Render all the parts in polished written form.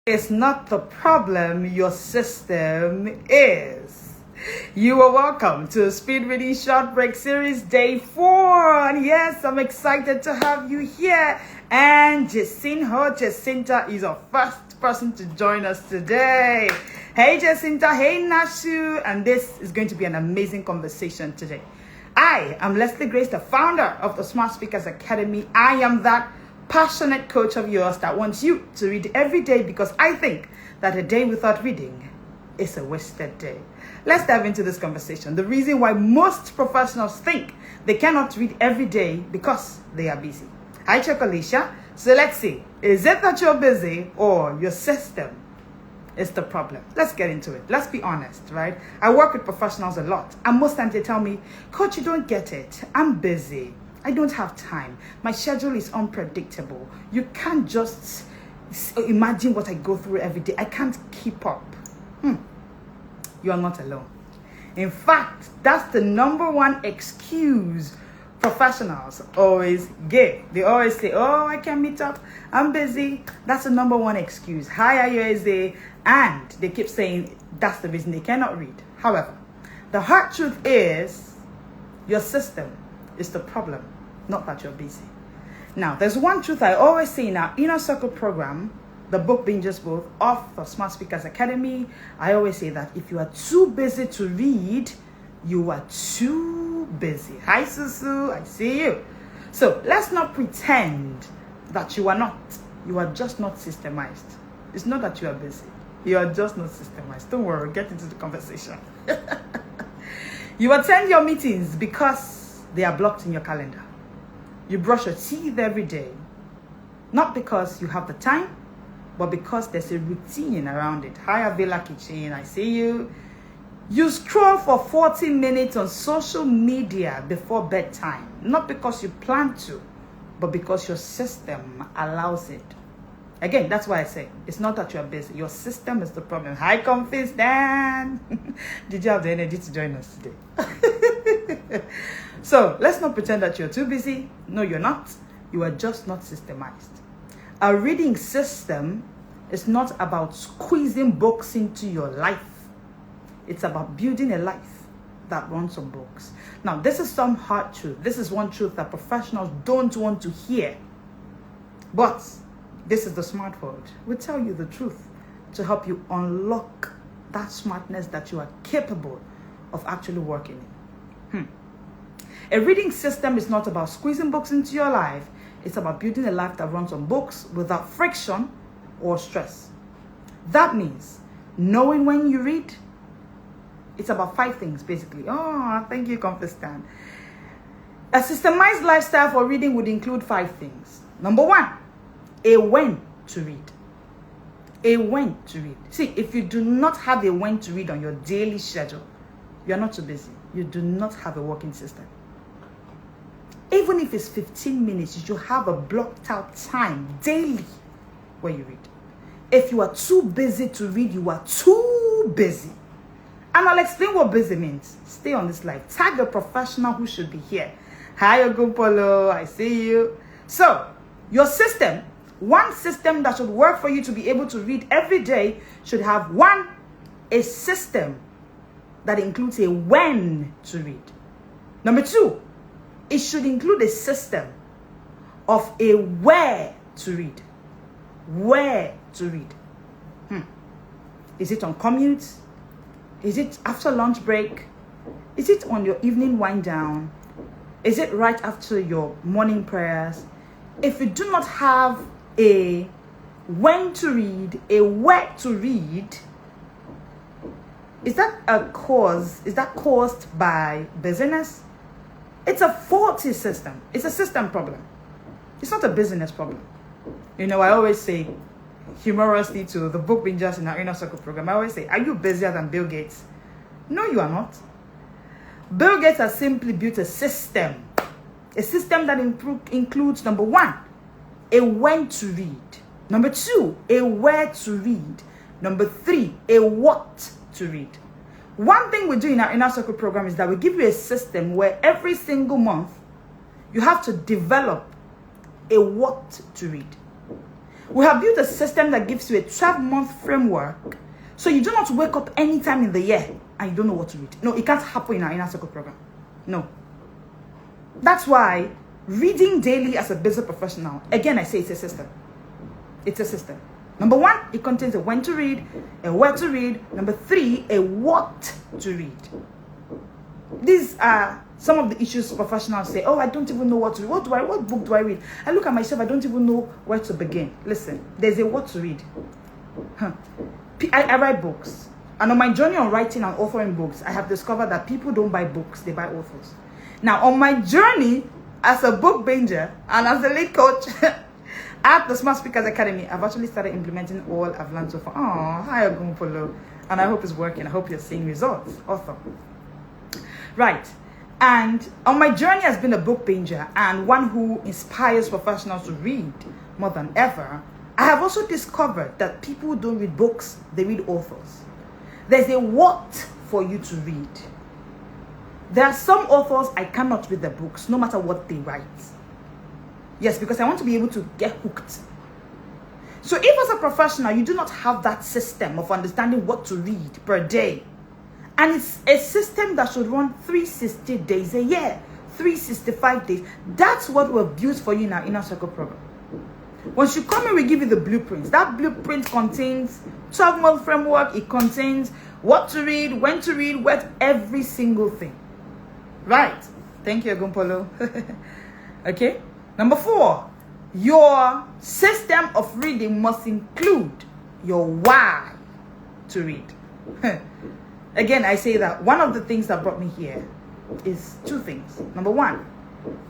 It's not the problem, your system is. You are welcome to Speed Reading Short Break Series Day 4. And yes, I'm excited to have you here. And Jacinta is our first person to join us today. Hey Jacinta, hey Nashu. And this is going to be an amazing conversation today. I am Leslie Grace, the founder of the Smart Speakers Academy. I am that passionate coach of yours that wants you to read every day, because I think that a day without reading is a wasted day. Let's dive into this conversation. The reason why most professionals think they cannot read every day because they are busy. Hi, Chocolisha. So let's see, is it that you're busy or your system is the problem? Let's get into it. Let's be honest, right? I work with professionals a lot, and most times they tell me, Coach, you don't get it. I'm busy. I don't have time. My schedule is unpredictable. You can't just imagine what I go through every day. I can't keep up. You are not alone. In fact, that's the number one excuse professionals always give. They always say, oh, I can't meet up. I'm busy. That's the number one excuse. Hi, Ayoeze. And they keep saying that's the reason they cannot read. However, the hard truth is your system is the problem, not that you're busy. Now, there's one truth I always say in our Inner Circle program, the book being just both of the Smart Speakers Academy. I always say that if you are too busy to read, you are too busy. Hi, Susu, I see you. So let's not pretend that you are not. You are just not systemized. It's not that you are busy. You are just not systemized. Don't worry, get into the conversation. You attend your meetings because they are blocked in your calendar. You brush your teeth every day, not because you have the time, but because there's a routine around it. Hi, Avila Kitchen, I see you. You scroll for 40 minutes on social media before bedtime, not because you plan to, but because your system allows it. Again, that's why I say, it's not that you're busy. Your system is the problem. Hi, Comfy Stan. Did you have the energy to join us today? So, let's not pretend that you're too busy. No, you're not. You are just not systemized. A reading system is not about squeezing books into your life. It's about building a life that runs on books. Now, this is some hard truth. This is one truth that professionals don't want to hear. But this is the Smart World. We tell you the truth to help you unlock that smartness that you are capable of actually working in. A reading system is not about squeezing books into your life. It's about building a life that runs on books without friction or stress. That means knowing when you read. It's about 5 things, basically. Oh, thank you, Confistan. A systemized lifestyle for reading would include 5 things. Number 1, a when to read. A when to read. See, if you do not have a when to read on your daily schedule, you're not too busy. You do not have a working system. Even if it's 15 minutes, you should have a blocked out time daily where you read. If you are too busy to read, you are too busy. And I'll explain what busy means. Stay on this live. Tag a professional who should be here. Hi, Ogupolo. I see you. So, your system, one system that should work for you to be able to read every day should have a system that includes a when to read. Number 2, it should include a system of a where to read. Where to read. Is it on commute? Is it after lunch break? Is it on your evening wind down? Is it right after your morning prayers? If you do not have a when to read, a where to read, is that caused by busyness? It's a faulty system. It's a system problem. It's not a business problem. You know, I always say, humorously to the book bingers in our Inner Circle program, I always say, are you busier than Bill Gates? No, you are not. Bill Gates has simply built a system that includes, number 1, a when to read. Number 2, a where to read. Number 3, a what to read. One thing we do in our Inner Circle program is that we give you a system where every single month you have to develop a what to read. We have built a system that gives you a 12-month framework, so you do not wake up anytime in the year and you don't know what to read. No, it can't happen in our inner circle program. No. That's why reading daily as a business professional, again, I say it's a system. It's a system. Number 1, it contains a when to read, a where to read. Number 3, a what to read. These are some of the issues professionals say, oh, I don't even know what to read. What book do I read? I look at myself, I don't even know where to begin. Listen, there's a what to read. I write books. And on my journey on writing and authoring books, I have discovered that people don't buy books, they buy authors. Now, on my journey as a book binger and as a lead coach at the Smart Speakers Academy, I've actually started implementing all I've learned so far. Oh, hi, Ogunpolo. And I hope it's working. I hope you're seeing results. Awesome. Right. And on my journey as being a book binger and one who inspires professionals to read more than ever, I have also discovered that people don't read books, they read authors. There's a what for you to read. There are some authors I cannot read their books, no matter what they write. Yes, because I want to be able to get hooked. So if as a professional, you do not have that system of understanding what to read per day, and it's a system that should run 360 days a year, 365 days, that's what we've built for you in our Inner Circle program. Once you come in, we give you the blueprints. That blueprint contains 12-month framework. It contains what to read, when to read, what, every single thing. Right. Thank you, Ogunpolo. Okay. Number 4, your system of reading must include your why to read. Again, I say that one of the things that brought me here is 2 things. Number 1,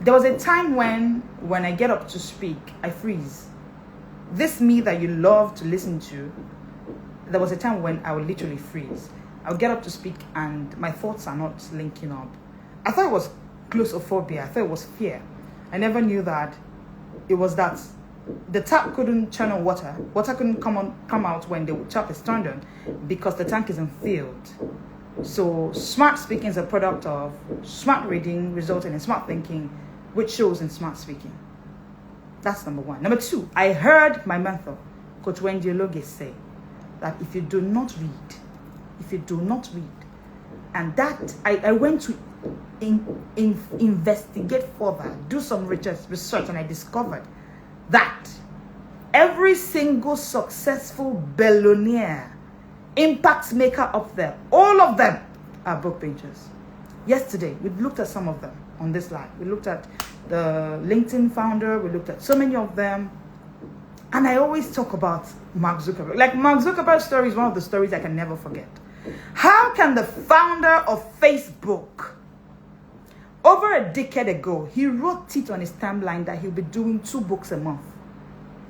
there was a time when I get up to speak, I freeze. This me that you love to listen to, there was a time when I would literally freeze. I would get up to speak and my thoughts are not linking up. I thought it was claustrophobia. I thought it was fear. I never knew that it was that the tap couldn't churn on water. Water couldn't come out when the tap is turned on because the tank isn't filled. So smart speaking is a product of smart reading resulting in smart thinking, which shows in smart speaking. That's number 1. Number 2, I heard my mentor, Coach Wendy Ologe, say that if you do not read, and that I went to investigate further, do some research, and I discovered that every single successful billionaire, impact maker up there, all of them are book pages. Yesterday, we looked at some of them on this live. We looked at the LinkedIn founder. We looked at so many of them. And I always talk about Mark Zuckerberg. Like, Mark Zuckerberg's story is one of the stories I can never forget. How can the founder of Facebook, over a decade ago, he wrote it on his timeline that he'll be doing 2 books a month.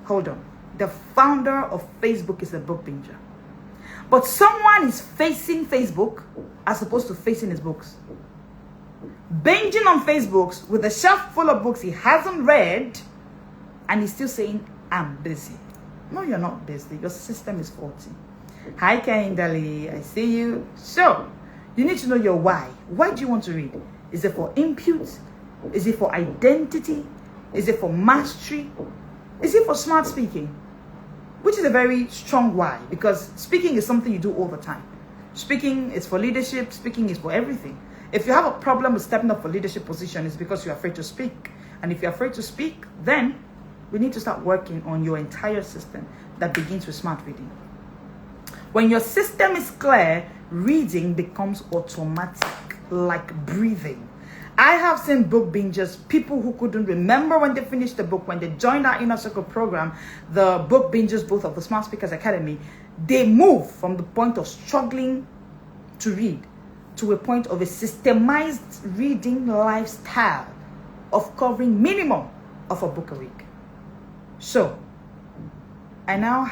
Hold on. The founder of Facebook is a book binger. But someone is facing Facebook as opposed to facing his books. Binging on Facebook with a shelf full of books he hasn't read, and he's still saying, I'm busy. No, you're not busy. Your system is faulty. Hi, Kendali. I see you. So, you need to know your why. Why do you want to read? Is it for input? Is it for identity? Is it for mastery? Is it for smart speaking? Which is a very strong why, because speaking is something you do all the time. Speaking is for leadership. Speaking is for everything. If you have a problem with stepping up for leadership position, it's because you're afraid to speak. And if you're afraid to speak, then we need to start working on your entire system that begins with smart reading. When your system is clear, reading becomes automatic, like breathing. I have seen book bingers, people who couldn't remember when they finished the book, when they joined our Inner Circle program, the book bingers, both of the Smart Speakers Academy, they move from the point of struggling to read to a point of a systemized reading lifestyle of covering minimum of a book a week. So, I now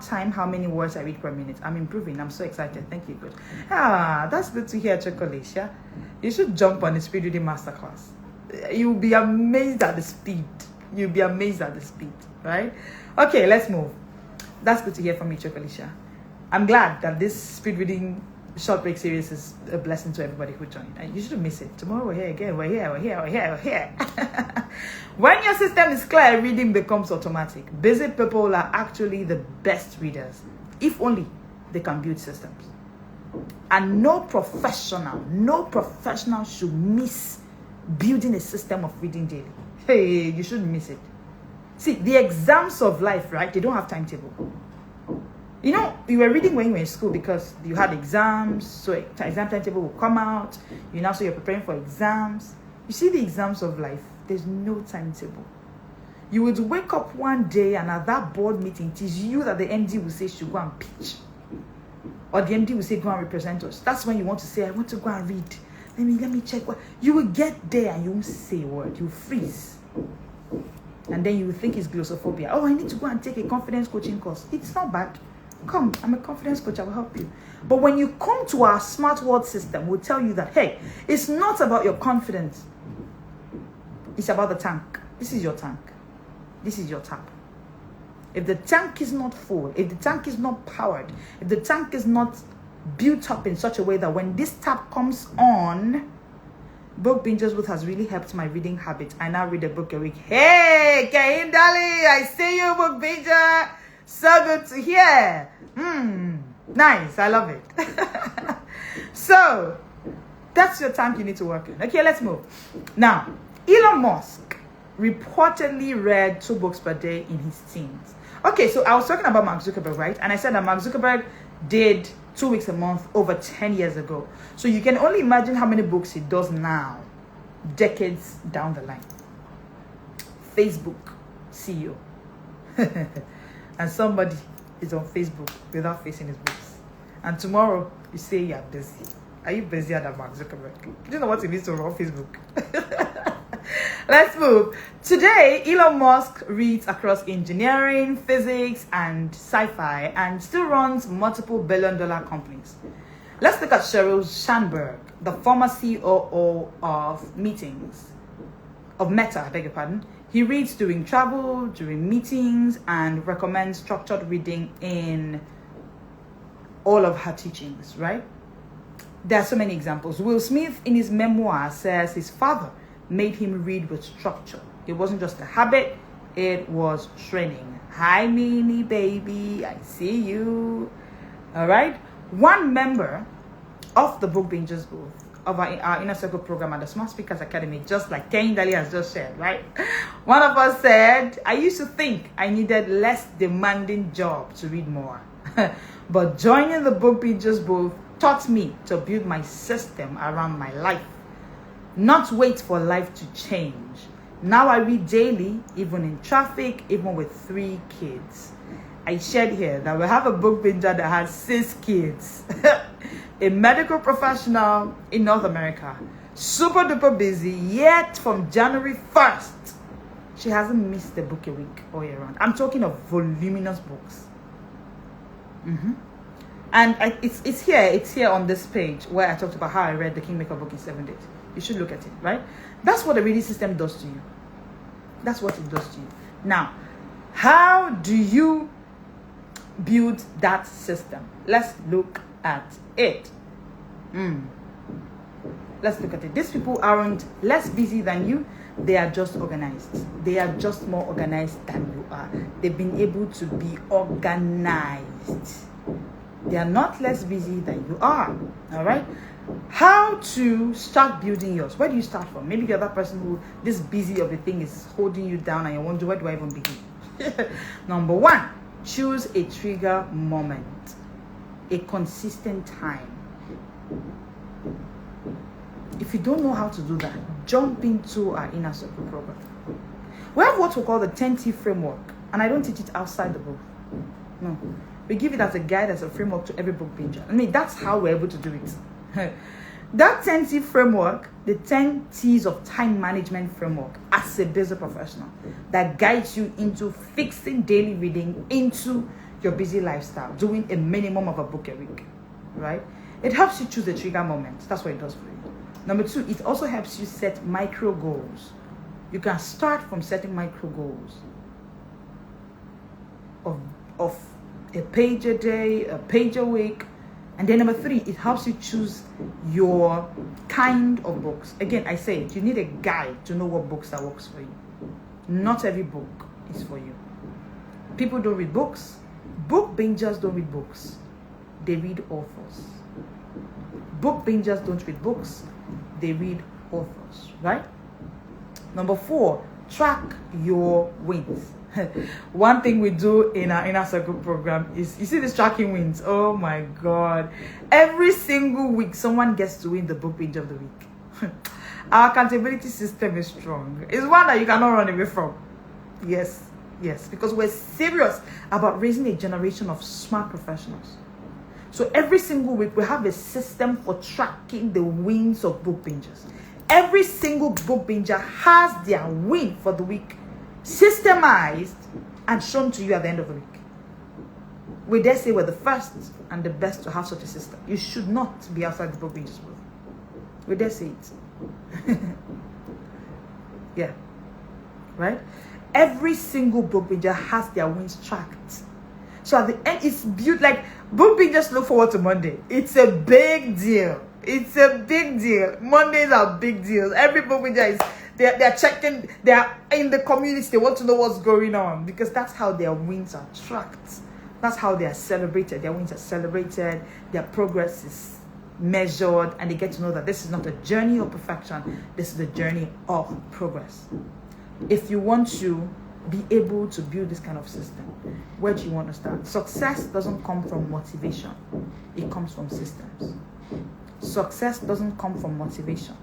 time how many words I read per minute. I'm improving. I'm so excited. Thank you, Coach. That's good to hear, Chocolatia. You should jump on the speed reading masterclass. You'll be amazed at the speed. You'll be amazed at the speed, right? Okay, let's move. That's good to hear from you, Chocolatia. I'm glad that this speed reading Short break series is a blessing to everybody who joined. And you shouldn't miss it. Tomorrow we're here again. We're here. When your system is clear, reading becomes automatic. Busy people are actually the best readers, if only they can build systems. And no professional should miss building a system of reading daily. Hey, you shouldn't miss it. See, the exams of life, right? They don't have timetable. You know, you were reading when you were in school because you had exams, so exam timetable will come out. You now say you're preparing for exams. You see, the exams of life, there's no timetable. You would wake up one day and at that board meeting, it is you that the MD will say should go and pitch. Or the MD will say go and represent us. That's when you want to say, I want to go and read. Let me check. You will get there and you won't say a word. You freeze. And then you will think it's glossophobia. Oh, I need to go and take a confidence coaching course. It's not bad. Come, I'm a confidence coach, I will help you. But when you come to our smart word system, we'll tell you that, hey, it's not about your confidence. It's about the tank. This is your tank. This is your tap. If the tank is not full, if the tank is not powered, if the tank is not built up in such a way that when this tap comes on, Book Bingers Booth has really helped my reading habit. I now read a book a week. Hey, Kahim Dali, I see you, Book Binger. So good to hear. Nice. I love it. So, that's your tank you need to work in. Okay, let's move. Now, Elon Musk reportedly read 2 books per day in his teens. Okay, so I was talking about Mark Zuckerberg, right? And I said that Mark Zuckerberg did 2 weeks a month over 10 years ago. So you can only imagine how many books he does now, decades down the line. Facebook CEO. And somebody is on Facebook without facing his books. And tomorrow, you say you're busy. Are you busier than Mark Zuckerberg? Do you know what it means to run Facebook? Let's move. Today, Elon Musk reads across engineering, physics, and sci-fi, and still runs multiple billion-dollar companies. Let's look at Sheryl Sandberg, the former COO of Meta, I beg your pardon. He reads during travel, during meetings, and recommends structured reading in all of her teachings, right? There are so many examples. Will Smith, in his memoir, says his father made him read with structure. It wasn't just a habit, it was training. Hi, Mimi, baby, I see you. All right? One member of the Book Bingers Booth, of our Inner Circle program at the Smart Speakers Academy, just like Kahim Dali has just said, right? One of us said, I used to think I needed less demanding job to read more. But joining the Book Bingers Booth taught me to build my system around my life. Not wait for life to change. Now I read daily, even in traffic, even with 3 kids. I shared here that we have a book binger that has 6 kids. A medical professional in North America. Super duper busy, yet from January 1st, she hasn't missed a book a week all year round. I'm talking of voluminous books. And it's here on this page where I talked about how I read the Kingmaker book in 7 days. You should look at it, right? That's what the reading system does to you. That's what it does to you. Now, how do you build that system? Let's look at it. Let's look at it. These people aren't less busy than you. They are just organized. They are just more organized than you are. They've been able to be organized. They are not less busy than you are. All right? How to start building yours? Where do you start from? Maybe you're that person who this busy of a thing is holding you down and you wonder, where do I even begin? Number 1, choose a trigger moment, a consistent time. If you don't know how to do that, jump into our Inner Circle program. We have what we call the 10T framework, and I don't teach it outside the book. No, we give it as a guide, as a framework to every book binger. I mean, that's how we're able to do it. That 10T framework, the 10 T's of time management framework, as a business professional, that guides you into fixing daily reading into your busy lifestyle, doing a minimum of a book a week, right? It helps you choose a trigger moment. That's what it does for you. Number 2, it also helps you set micro goals. You can start from setting micro goals of a page a day, a page a week, And then number 3, it helps you choose your kind of books. Again, I say it, you need a guide to know what books that works for you. Not every book is for you. People don't read books. Book bingers don't read books. They read authors. Book bingers don't read books. They read authors, right? Number 4, track your wins. One thing we do in our inner circle program is, you see this tracking wins. Oh my God. Every single week, someone gets to win the book binge of the week. Our accountability system is strong. It's one that you cannot run away from. Yes, because we're serious about raising a generation of smart professionals. So every single week, we have a system for tracking the wins of book bingers. Every single book binger has their win for the week systemized and shown to you at the end of the week. We dare say we're the first and the best to have such a system. You should not be outside the book bingers world. We dare say it. Yeah. Right? Every single book binger has their wins tracked. So at the end, it's built like book bingers look forward to Monday. It's a big deal. It's a big deal. Mondays are big deals. Every book binger is they're checking, they're in the community, they want to know what's going on, because that's how their wins are tracked. That's how they are celebrated. Their wins are celebrated, their progress is measured, and they get to know that this is not a journey of perfection, this is a journey of progress. If you want to be able to build this kind of system, where do you want to start? Success doesn't come from motivation, it comes from systems. Success doesn't come from motivation,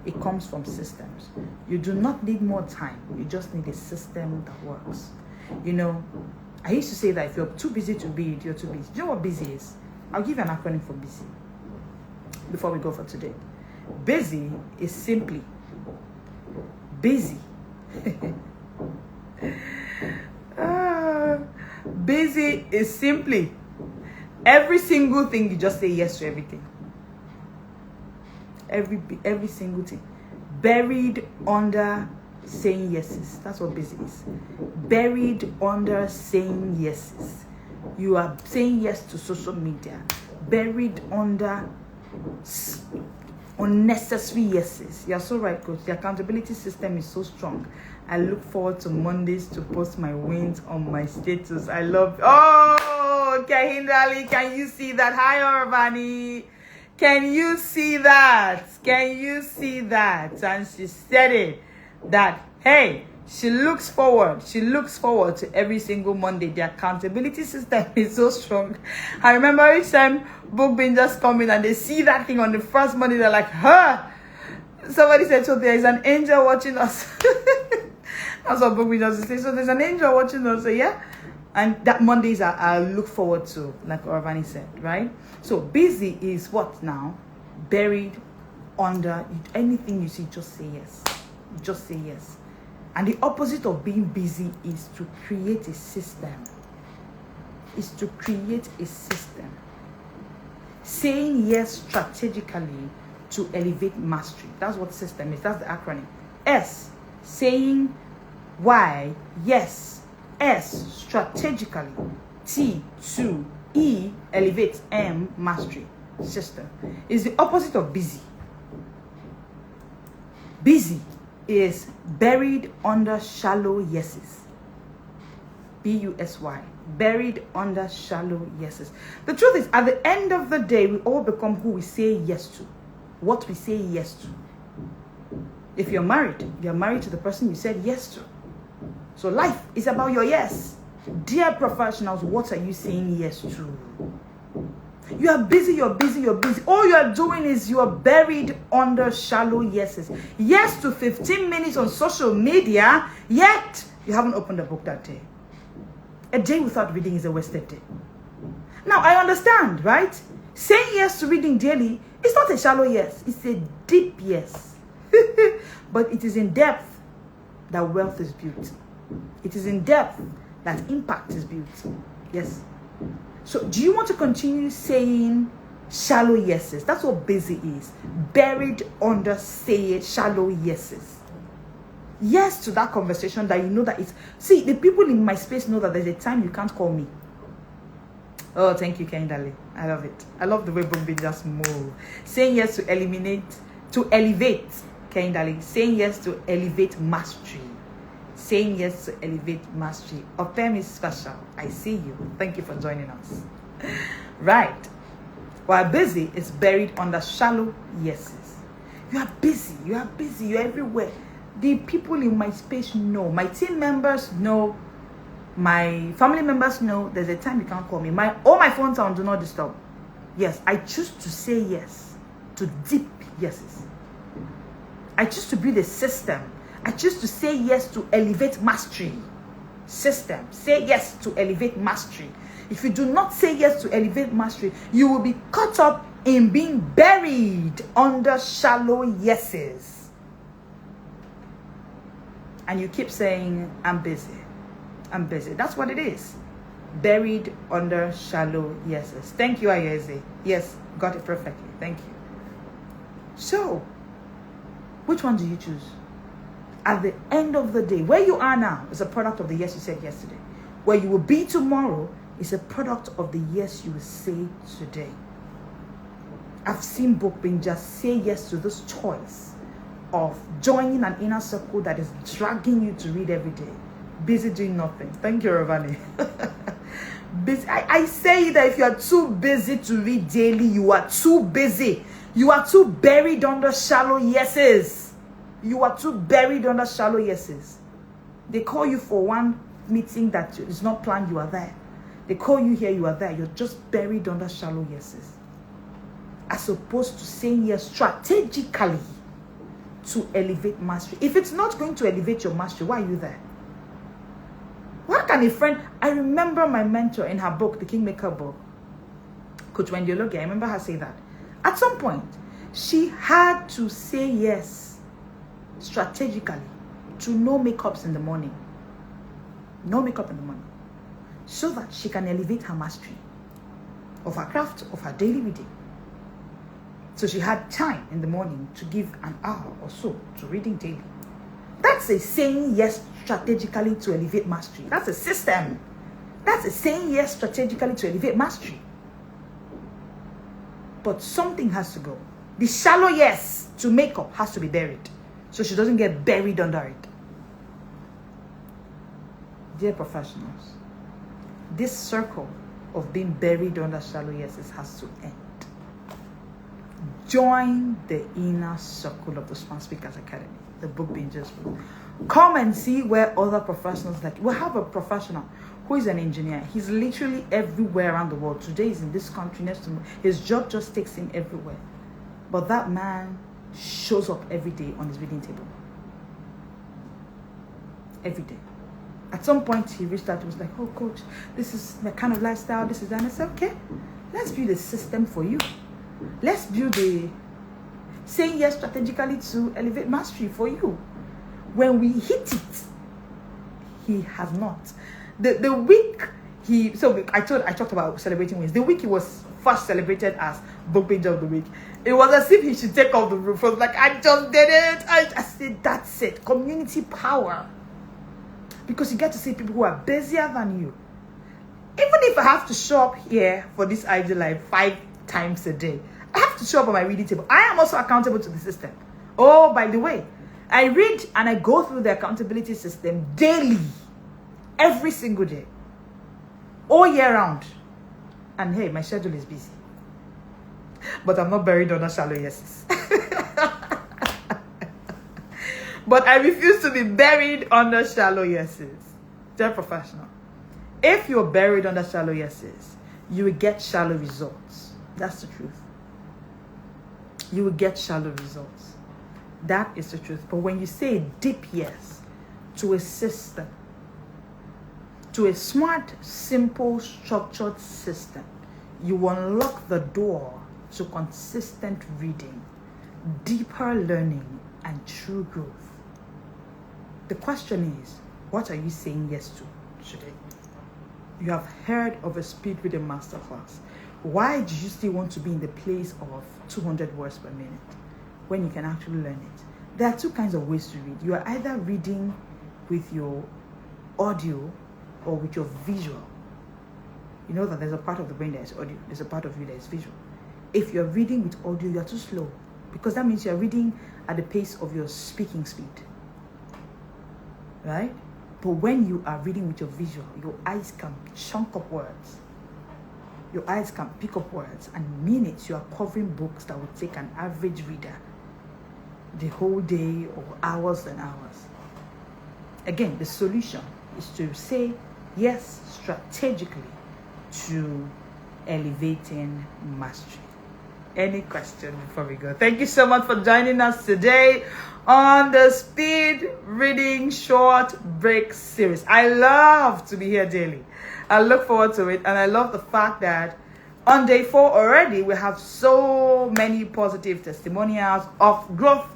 it comes from systems. You do not need more time, you just need a system that works. You know, I used to say that if you're too busy to read, you're too busy. Do you know what busy is? I'll give you an acronym for busy before we go for today. Busy is simply busy. Busy is simply every single thing you just say yes to everything. Every single thing buried under saying yeses. That's what busy is. Buried under saying yeses. You are saying yes to social media, buried under unnecessary yeses. You're so right, coach. The accountability system is so strong. I look forward to Mondays to post my wins on my status. I love. Oh, Kahindali, can you see that? Hi, Orvani. Can you see that? Can you see that? And she said it, that, hey, she looks forward to every single Monday. The accountability system is so strong. I remember each time book bingers come in and they see that thing on the first Monday, they're like, huh? Somebody said, so there is an angel watching us. That's what book bingers say. So there's an angel watching us. So yeah. And that Mondays I look forward to, like Orvani said, right? So busy is what now? Buried under anything you see, just say yes. Just say yes. And the opposite of being busy is to create a system. Is to create a system. Saying yes strategically to elevate mastery. That's what system is. That's the acronym. S, saying Y, yes. S, strategically. T, to. E, elevate. M, mastery. System. Is the opposite of busy. Busy is buried under shallow yeses. B-U-S-Y. Buried under shallow yeses. The truth is, at the end of the day, we all become who we say yes to. What we say yes to. If you're married to the person you said yes to. So life is about your yes. Dear professionals, what are you saying yes to? You are busy, you're busy. All you are doing is you are buried under shallow yeses. Yes to 15 minutes on social media, yet you haven't opened a book that day. A day without reading is a wasted day. Now, I understand, right? Saying yes to reading daily is not a shallow yes. It's a deep yes. But it is in depth that wealth is built. It is in depth that impact is built. Yes. So do you want to continue saying shallow yeses? That's what busy is. Buried under shallow yeses. Yes to that conversation that you know that it's... See, the people in my space know that there's a time you can't call me. Oh, thank you, Kendall. I love it. I love the way Bumbi just move. Saying yes to elevate, Kendall. Saying yes to elevate mastery. Saying yes to elevate mastery. Opem is special. I see you. Thank you for joining us. Right. While busy is buried under shallow yeses. You are busy. You are busy. You're everywhere. The people in my space know. My team members know. My family members know. There's a time you can't call me. All my phones are on do not disturb. Yes, I choose to say yes to deep yeses. I choose to build a system. I choose to say yes to elevate mastery. System. Say yes to elevate mastery. If you do not say yes to elevate mastery, you will be caught up in being buried under shallow yeses. And you keep saying, I'm busy. I'm busy. That's what it is. Buried under shallow yeses. Thank you, Ayeze. Yes, got it perfectly. Thank you. So, which one do you choose? At the end of the day, where you are now is a product of the yes you said yesterday. Where you will be tomorrow is a product of the yes you will say today. I've seen Bokbin just say yes to this choice of joining an inner circle that is dragging you to read every day. Busy doing nothing. Thank you, Ravani. Busy. I say that if you are too busy to read daily, you are too busy. You are too buried under shallow yeses. You are too buried under shallow yeses. They call you for one meeting that is not planned, you are there. They call you here, you are there. You're just buried under shallow yeses. As opposed to saying yes strategically to elevate mastery. If it's not going to elevate your mastery, why are you there? Why can a friend... I remember my mentor in her book, The Kingmaker book, Coach Wendy Ologie, I remember her say that. At some point, she had to say yes strategically to no makeups in the morning. No makeup in the morning. So that she can elevate her mastery of her craft, of her daily reading. So she had time in the morning to give an hour or so to reading daily. That's a saying yes strategically to elevate mastery. That's a system. That's a saying yes strategically to elevate mastery. But something has to go. The shallow yes to makeup has to be buried, so she doesn't get buried under it. Dear professionals, this circle of being buried under shallow yeses has to end. Join the inner circle of the Smart Speakers Academy, the book being just wrote. Come and see where other professionals like we have a professional who is an engineer. He's literally everywhere around the world. Today he's in this country, next to me. His job just takes him everywhere. But that man shows up every day on his reading table. Every day. At some point he reached out and was like, oh coach, this is the kind of lifestyle, this is that. And I said, okay, let's build a system for you. Let's build a saying yes strategically to elevate mastery for you. When we hit it, he has not. The week I talked about celebrating wins. The week he was first celebrated as book page of the week, it was as if he should take off the roof. I was like, I just did it. I said, that's it. Community power. Because you get to see people who are busier than you. Even if I have to show up here for this IG Live 5 times a day, I have to show up on my reading table. I am also accountable to the system. Oh, by the way, I read and I go through the accountability system daily, every single day, all year round. And hey, my schedule is busy. But I'm not buried under shallow yeses. But I refuse to be buried under shallow yeses. Dear professional, if you're buried under shallow yeses, you will get shallow results. That's the truth. You will get shallow results. That is the truth. But when you say deep yes to a system, to a smart, simple, structured system, you unlock the door to consistent reading, deeper learning, and true growth. The question is, what are you saying yes to today? You have heard of a speed reading masterclass. Why do you still want to be in the place of 200 words per minute when you can actually learn it? There are two kinds of ways to read. You are either reading with your audio or with your visual. You know that there's a part of the brain that is audio, there's a part of you that is visual. If you're reading with audio, you're too slow, because that means you're reading at the pace of your speaking speed, right? But when you are reading with your visual, your eyes can chunk up words. Your eyes can pick up words, and minutes you are covering books that would take an average reader the whole day or hours and hours. Again, the solution is to say yes strategically to elevating mastery. Any question before we go? Thank you so much for joining us today on the Speed Reading Short Break series. I love to be here daily. I look forward to it, and I love the fact that on day 4 already, we have so many positive testimonials of growth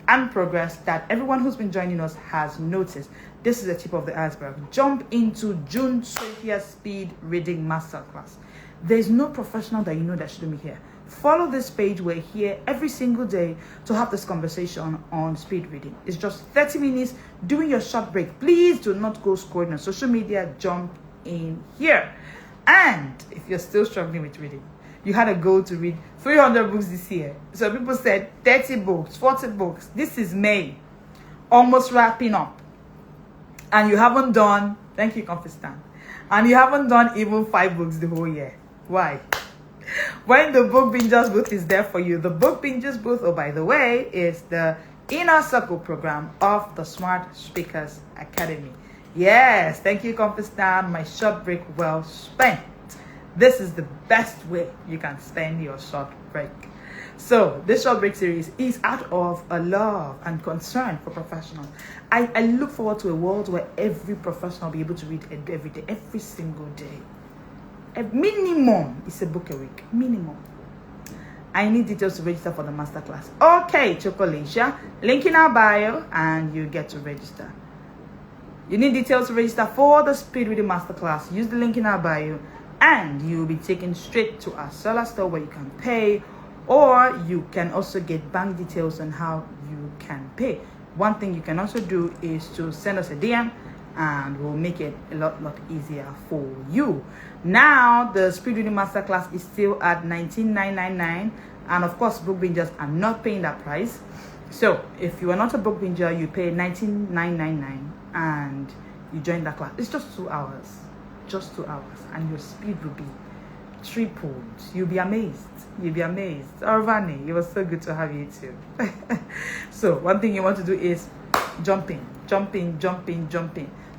and progress that everyone who's been joining us has noticed. This is the tip of the iceberg. Jump into June 20th Speed Reading Masterclass. There's no professional that you know that shouldn't be here. Follow this page. We're here every single day to have this conversation on speed reading. It's just 30 minutes doing your short break. Please do not go scrolling on social media. Jump in here. And if you're still struggling with reading, you had a goal to read 300 books this year. So people said 30 books, 40 books. This is May, almost wrapping up. And you haven't done, thank you, Confistan, and you haven't done even 5 books the whole year. Why? When the Book Bingers booth is there for you. The Book Bingers booth, oh, by the way, is the Inner Circle program of the Smart Speakers Academy. Yes, thank you, Confistan. My short break well spent. This is the best way you can spend your short break. So this short break series is out of a love and concern for professionals. I look forward to a world where every professional will be able to read every day, every single day. A minimum is a book a week. Minimum. I need details to register for the masterclass. Okay, Chocolatia. Link in our bio and you get to register. You need details to register for the Speed Reading Masterclass. Use the link in our bio and you'll be taken straight to our seller store where you can pay, or you can also get bank details on how you can pay. One thing you can also do is to send us a DM and we'll make it a lot easier for you. Now, the Speed Reading Masterclass is still at $19,999, and of course, book bingers are not paying that price. So, if you are not a book binger, you pay $19,999 and you join that class. It's just 2 hours. Just 2 hours, and your speed will be tripled. You'll be amazed. You'll be amazed. Arvani, it was so good to have you too. So one thing you want to do is jump in.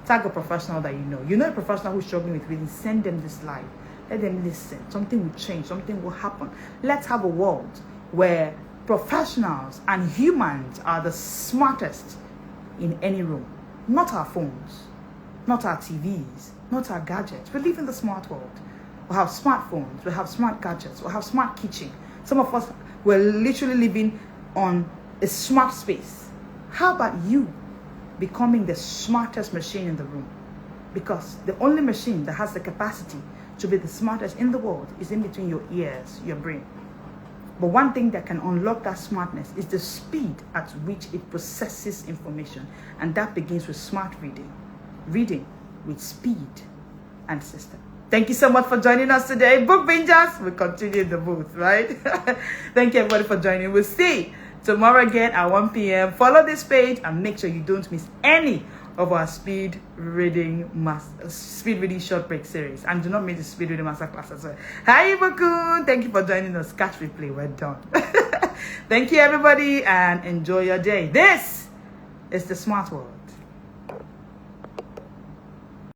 Tag a professional that you know. You know a professional who's struggling with reading. Send them this live. Let them listen. Something will change. Something will happen. Let's have a world where professionals and humans are the smartest in any room. Not our phones, not our TVs, not our gadgets. We live in the smart world. We have smartphones, we have smart gadgets, we have smart kitchen. Some of us were literally living on a smart space. How about you becoming the smartest machine in the room? Because the only machine that has the capacity to be the smartest in the world is in between your ears, your brain. But one thing that can unlock that smartness is the speed at which it processes information. And that begins with smart reading. Reading with speed and system. Thank you so much for joining us today. Book Bingers, we continue in the booth, right? Thank you everybody for joining. We'll see tomorrow again at 1 p.m. Follow this page and make sure you don't miss any of our speed reading short break series. And do not miss the Speed Reading Masterclass as well. Hi, Bakun. Thank you for joining us. Catch replay. We're done. Thank you, everybody, and enjoy your day. This is the Smart World.